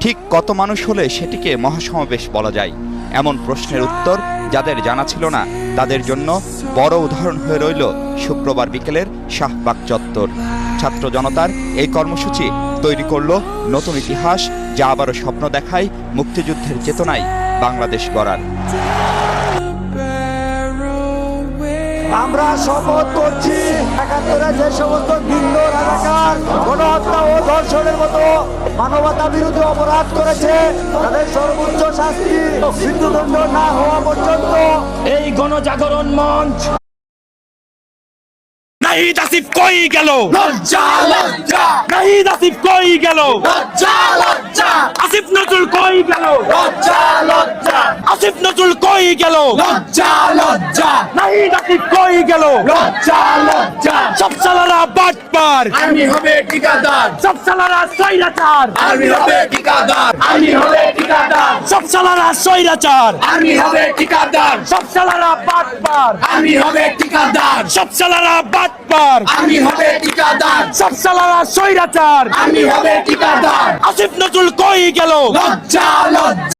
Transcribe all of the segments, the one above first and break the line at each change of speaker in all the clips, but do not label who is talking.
ঠিক কত মানুষ হলে সেটিকে মহাসমাবেশ বলা যায়? এমন প্রশ্নের উত্তর যাদের জানা ছিল না তাদের জন্য বড় উদাহরণ হয়ে রইল শুক্রবার বিকেলের শাহবাগ চত্বর। ছাত্র জনতার এই কর্মসূচি তৈরি করল নতুন ইতিহাস, যা আবারও স্বপ্ন দেখায় মুক্তিযুদ্ধের চেতনায় বাংলাদেশ গড়ার।
আমরা শপথ করছি, একাত্তরে যে সমস্ত ভিন্ন রাজাকার গণহত্যা ও ধর্ষণের মতো মানবতা বিরোধী অপরাধ করেছে তাদের সর্বোচ্চ শাস্তি মৃত্যুদণ্ড না হওয়া পর্যন্ত
এই গণজাগরণ মঞ্চ নাহিদ আসিফ কই গেল?
লজ্জা লজ্জা
নাহিদ আসিফ কই গেল?
লজ্জা লজ্জা
আসিফ নজরুল কই গেল?
লজ্জা লজ্জা
আসিফ নজরুল কই গেল?
লজ্জা লজ্জা
নাহিদ আসিফ কই গেল?
লজ্জা লজ্জা
সব সালারা বাটপার,
আমি হবে ঠিকাদার,
সব সালারা স্বৈরাচার,
আমি হবে ঠিকাদার, আমি হবে ঠিকাদার,
সব সালারা স্বৈরাচার,
আমি হবে ঠিকাদার,
সব সালারা বাটপার,
আমি হবে ঠিকাদার,
সব সালারা বাটপার,
আমি হবে ঠিকাদার,
সব সালারা স্বৈরাচার,
আমি হবে ঠিকাদার,
আসিফ নজরুল কই গেল?
লজ্জা লজ্জা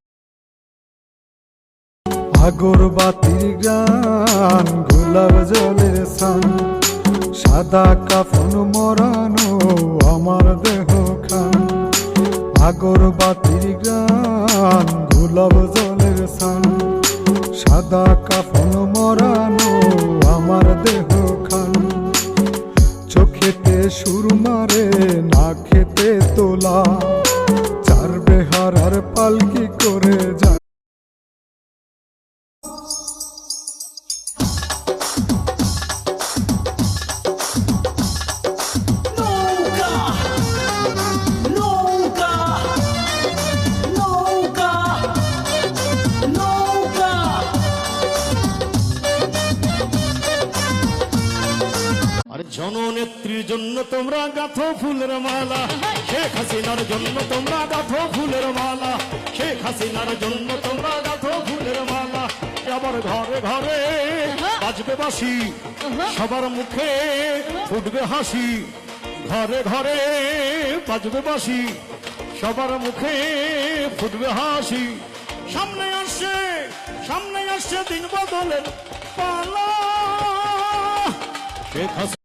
আগরবাতির গান, গোলাপ জলের সান, সাদা কাফন মরানো আমার দেহ খান। আগরবাতির গান, গোলাপ জলের সান, সাদা কাফন মরানো আমার দেহ খান। চোখেতে সুরমারে, না খেতে তোলা, চার বেহারার পালকি করে যায়।
জননেত্রীর জন্য তোমরা গাঁথো ফুলের মালা, শেখ হাসিনার জন্য তোমরা গাঁথো ফুলের মালা, শেখ হাসিনার জন্য তোমরা গাঁথো ফুলের মালা। আবার ঘরে ঘরে বাজবে বাঁশি, সবার মুখে ফুটবে হাসি। ঘরে ঘরে বাজবে বাঁশি, সবার মুখে ফুটবে হাসি। সামনে আসছে দিন বদলের পালা। শেখ হাসিনা